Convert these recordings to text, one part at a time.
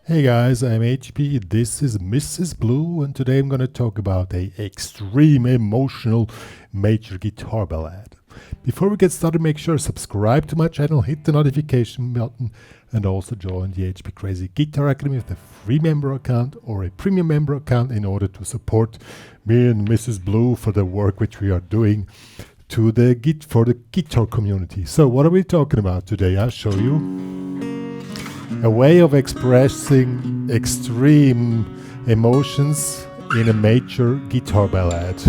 Hey guys, I'm HP, this is Mrs. Blue, and today I'm going to talk about a extreme emotional major guitar ballad. Before we get started, make sure to subscribe to my channel, hit the notification button, and also join the HPCrazy Guitar Academy with a free member account or a premium member account in order to support me and Mrs. Blue for the work which we are doing for the guitar community. So what are we talking about today? I'll show you a way of expressing extreme emotions in a major guitar ballad.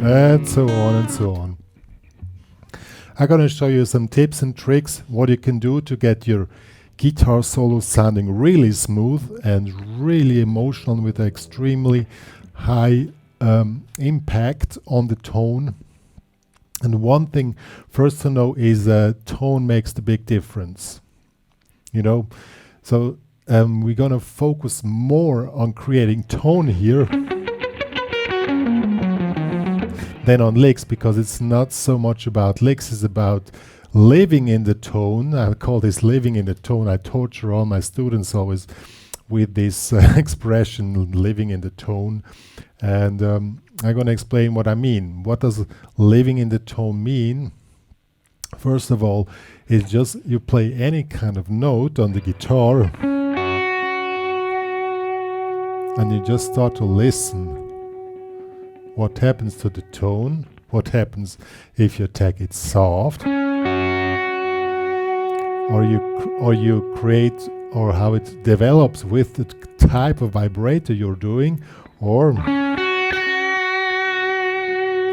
And so on and so on. I'm going to show you some tips and tricks what you can do to get your guitar solo sounding really smooth and really emotional with extremely high impact on the tone. And one thing first to know is tone makes the big difference. So we're going to focus more on creating tone here than on licks, because it's not so much about licks, it's about living in the tone. I call this living in the tone. I torture all my students always with this expression, living in the tone. And I'm going to explain what I mean. What does living in the tone mean? First of all, it's just you play any kind of note on the guitar and you just start to listen. What happens to the tone? What happens if you attack it soft? Or you create, or how it develops with the type of vibrato you're doing, or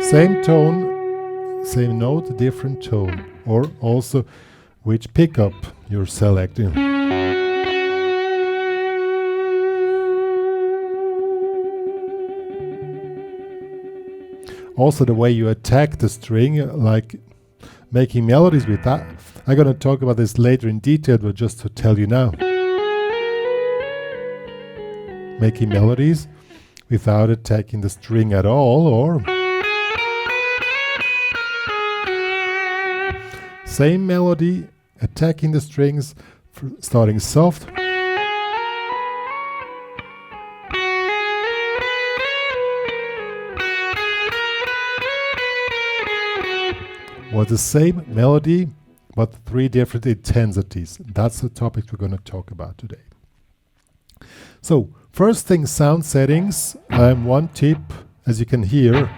same tone, same note, different tone, or also which pickup you're selecting. Also the way you attack the string, like making melodies with that. I'm going to talk about this later in detail, but just to tell you now. Making melodies without attacking the string at all, or same melody, attacking the strings, starting soft. Or the same melody, but three different intensities. That's the topic we're going to talk about today. So, first thing, sound settings. One tip, as you can hear,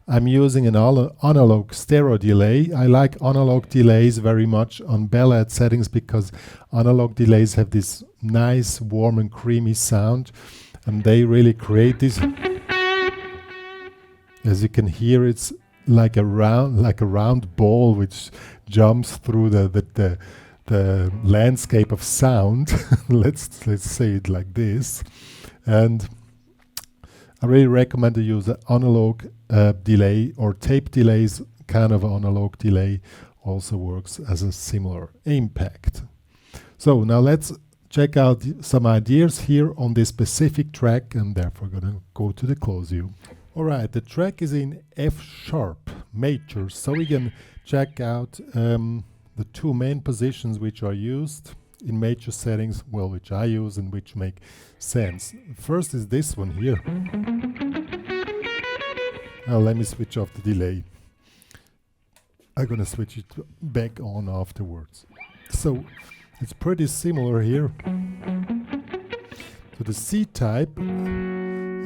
I'm using an analog stereo delay. I like analog delays very much on ballad settings because analog delays have this nice, warm and creamy sound, and they really create this. As you can hear, it's like a round ball which jumps through the landscape of sound. let's say it like this. And I really recommend to use an analog delay, or tape delays. Kind of analog delay also works as a similar impact. So now let's check out some ideas here on this specific track, and therefore going to go to the close view. Alright, the track is in F sharp major, so we can check out the two main positions which are used in major settings, well, which I use and which make sense. First is this one here. Now let me switch off the delay. I'm gonna switch it back on afterwards. So it's pretty similar here to the C type,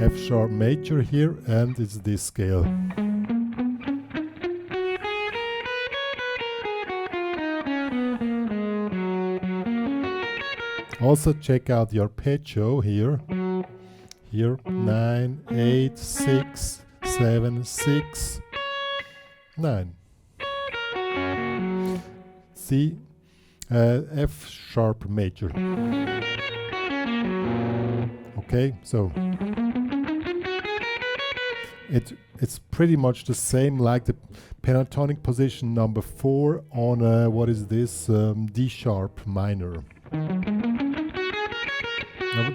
F sharp major here, and it's this scale. Also check out the arpeggio here. Here 9, 8, 6, 7, 6, 9. C, F sharp major. Okay, so it's pretty much the same like the pentatonic position number 4 on what is this, D sharp minor.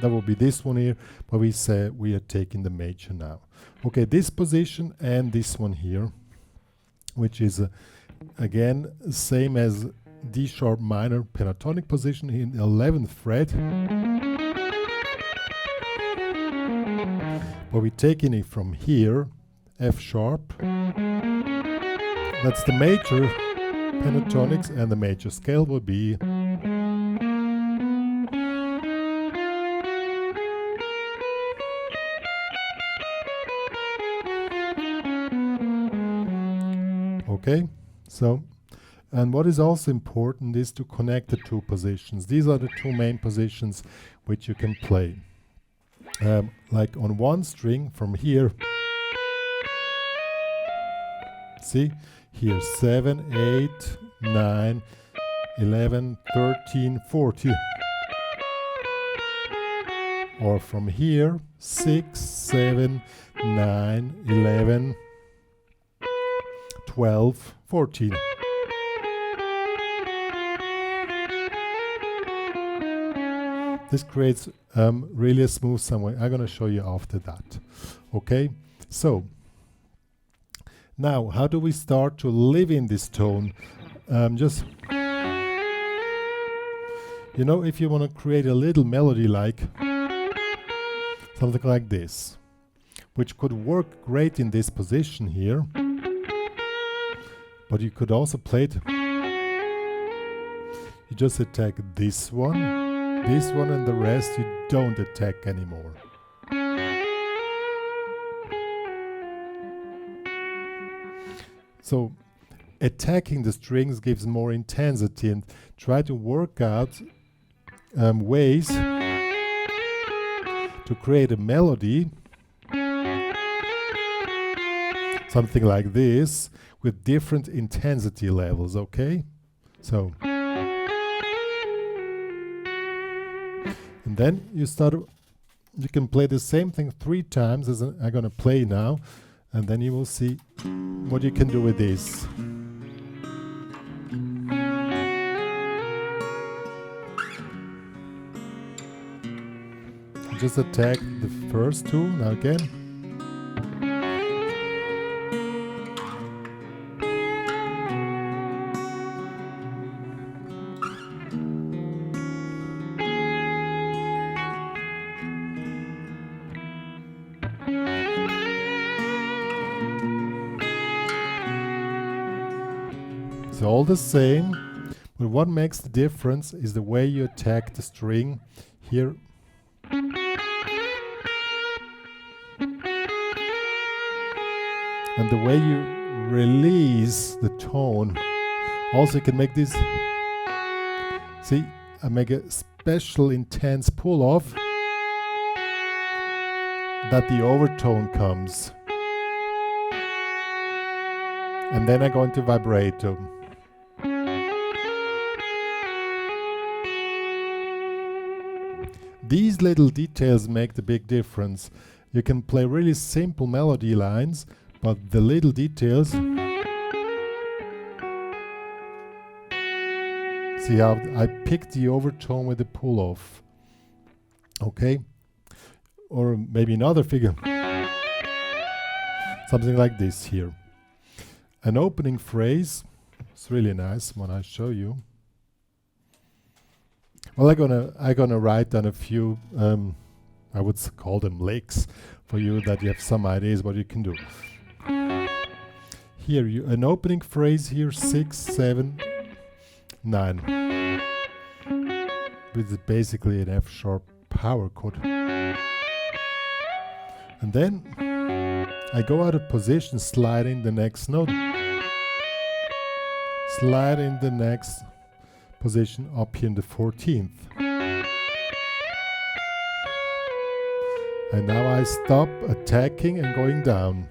That will be this one here, but we say we are taking the major now. Okay, this position and this one here, which is again same as D sharp minor pentatonic position in the 11th fret. But we're taking it from here, F sharp. That's the major pentatonics, and the major scale will be okay. So, and what is also important is to connect the two positions. These are the two main positions which you can play. Like on one string from here, see, here 7, 8, 9, 11, 13, 14. Or from here, 6, 7, 9, 11, 12, 14. This creates really a smooth sound. I'm going to show you after that. Okay, so now how do we start to live in this tone? Just, you know, if you want to create a little melody like something like this, which could work great in this position here, but you could also play it. You just attack this one, and the rest you don't attack anymore. So attacking the strings gives more intensity, and try to work out ways to create a melody, something like this, with different intensity levels, okay? So, and then you can play the same thing 3 times as I'm gonna play now, and then you will see what you can do with this. Just attack the first two, now again. It's all the same, but what makes the difference is the way you attack the string here. And the way you release the tone. Also, you can make this, see, I make a special intense pull off that the overtone comes. And then I go into vibrato. These little details make the big difference. You can play really simple melody lines, but the little details. See how I picked the overtone with the pull off. Okay? Or maybe another figure. Something like this here. An opening phrase. It's really nice when I show you. Well, I'm gonna write down a few, I would call them licks for you, that you have some ideas what you can do. Here, an opening phrase here, 6, 7, 9. Which is basically an F sharp power chord. And then I go out of position, slide in the next note. Slide in the next position up here in the 14th. And now I stop attacking and going down.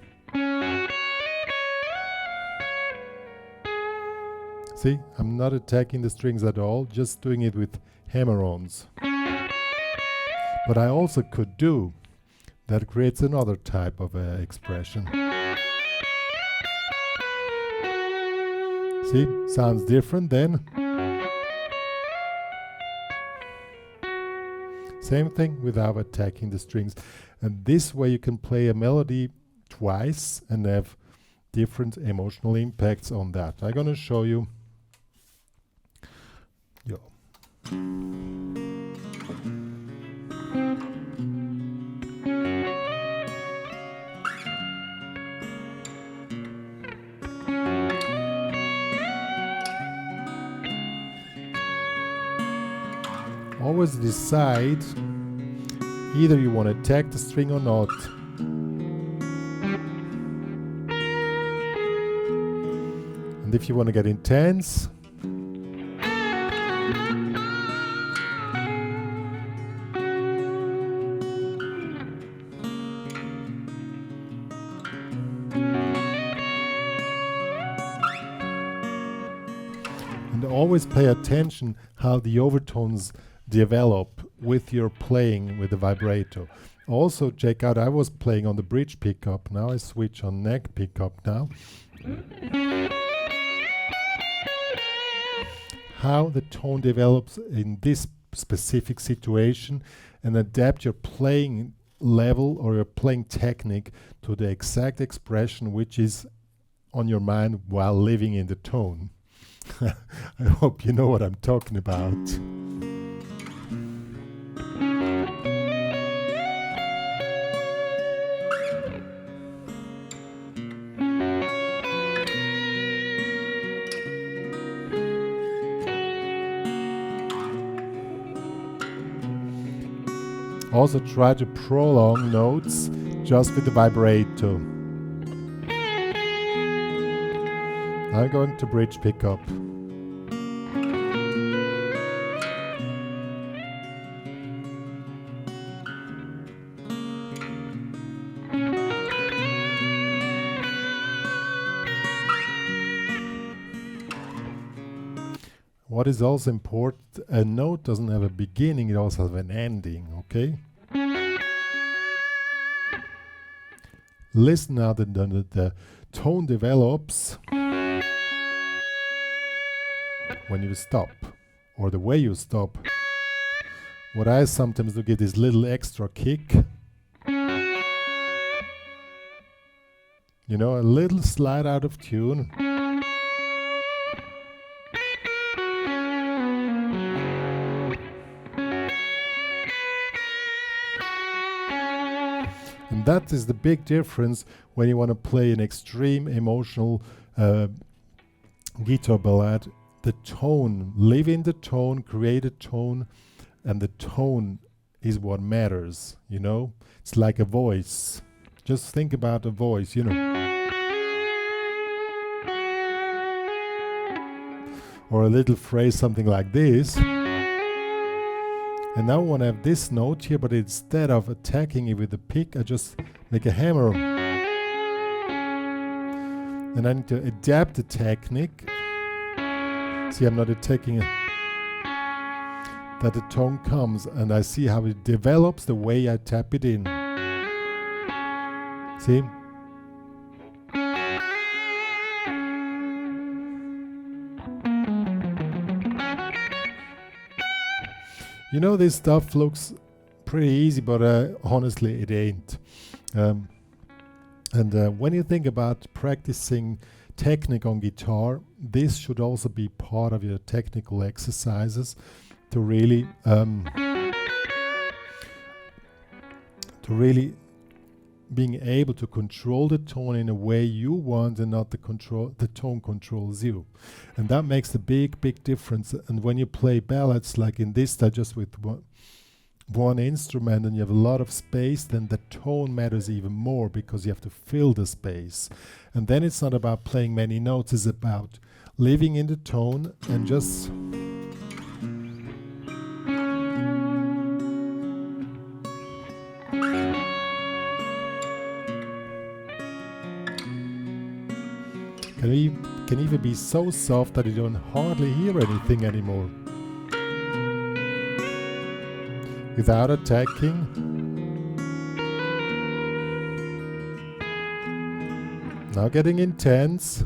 See, I'm not attacking the strings at all, just doing it with hammer-ons. But I also could do, that creates another type of expression. See, sounds different then. Same thing without attacking the strings. And this way you can play a melody twice and have different emotional impacts on that. I'm going to show you. Yo. Always decide either you want to attack the string or not. And if you want to get intense, and always pay attention how the overtones develop with your playing with the vibrato. Also check out, I was playing on the bridge pickup, now I switch on neck pickup now. How the tone develops in this specific situation, and adapt your playing level or your playing technique to the exact expression which is on your mind while living in the tone. I hope you know what I'm talking about. Also try to prolong notes just with the vibrato. I'm going to bridge pickup. What is also important, a note doesn't have a beginning, it also has an ending, okay? Listen now that the tone develops when you stop, or the way you stop. What I sometimes do, get this little extra kick. You know, a little slide out of tune. And that is the big difference when you want to play an extreme emotional guitar ballad. The tone, live in the tone, create a tone, and the tone is what matters, you know? It's like a voice. Just think about a voice, you know. Or a little phrase, something like this. And now I want to have this note here, but instead of attacking it with the pick, I just make a hammer. And I need to adapt the technique. See, I'm not attacking it. That the tone comes, and I see how it develops the way I tap it in. See? You know, this stuff looks pretty easy, but honestly it ain't. When you think about practicing technique on guitar, this should also be part of your technical exercises to really being able to control the tone in a way you want, and not the tone controls you. And that makes a big difference. And when you play ballads like in this style, just with one instrument, and you have a lot of space, then the tone matters even more, because you have to fill the space. And then it's not about playing many notes, it's about living in the tone and just can even be so soft that you don't hardly hear anything anymore. Without attacking. Now getting intense.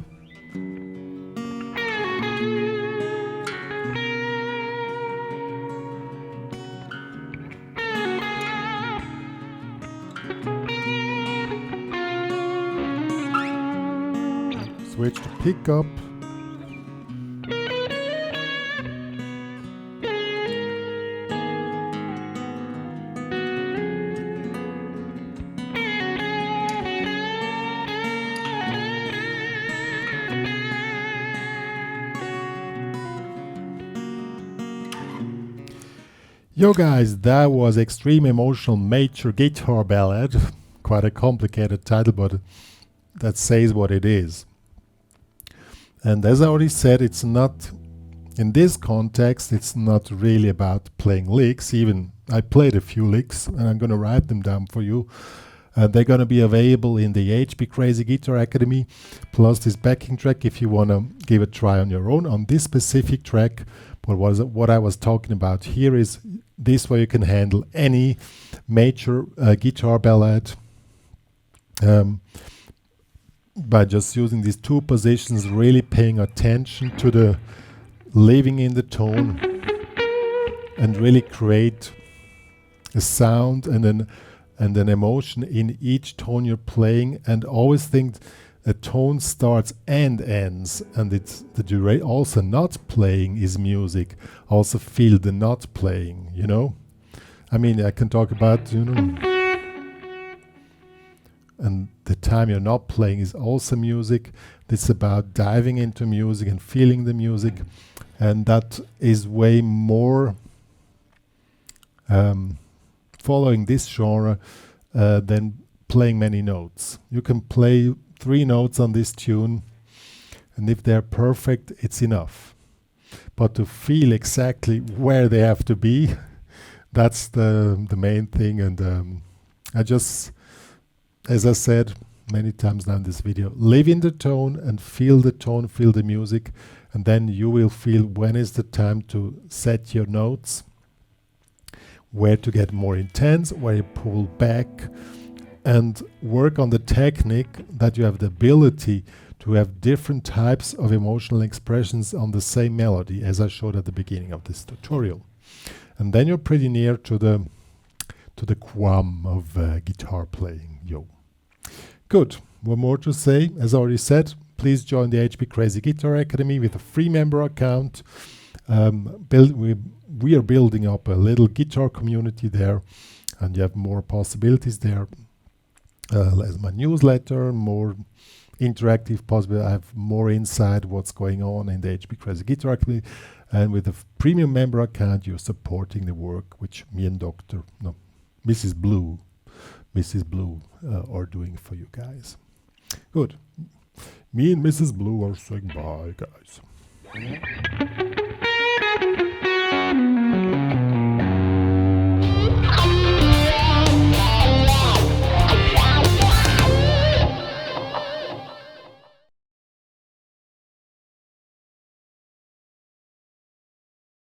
Switch to pickup. Yo guys, that was Extreme Emotional Major Guitar Ballad. Quite a complicated title, but that says what it is. And as I already said, it's not, in this context, it's not really about playing licks. Even I played a few licks, and I'm going to write them down for you. They're going to be available in the HPCrazy Guitar Academy, plus this backing track if you want to give a try on your own on this specific track. But what I was talking about here is this way you can handle any major guitar ballad by just using these two positions, really paying attention to the living in the tone and really create a sound and an emotion in each tone you're playing, and always think a tone starts and ends, and it's the duration. Also, not playing is music. Also feel the not playing, you know. I mean, I can talk about, you know, and the time you're not playing is also music. It's about diving into music and feeling the music, and that is way more following this genre than playing many notes. You can play 3 notes on this tune, and if they're perfect, it's enough. But to feel exactly where they have to be, that's the main thing. And I just, as I said many times now in this video, live in the tone and feel the tone, feel the music, and then you will feel when is the time to set your notes, where to get more intense, where you pull back, and work on the technique that you have the ability to have different types of emotional expressions on the same melody, as I showed at the beginning of this tutorial. And then you're pretty near to the quam of guitar playing. Yo. Good. One more to say. As I already said, please join the HPCrazy Guitar Academy with a free member account. We are building up a little guitar community there, and you have more possibilities there. As my newsletter, more interactive possible. I have more insight what's going on in the HPCrazy Guitar Academy, and with a premium member account, you're supporting the work which me and Mrs. Blue are doing for you guys. Good. Me and Mrs. Blue are saying bye, guys.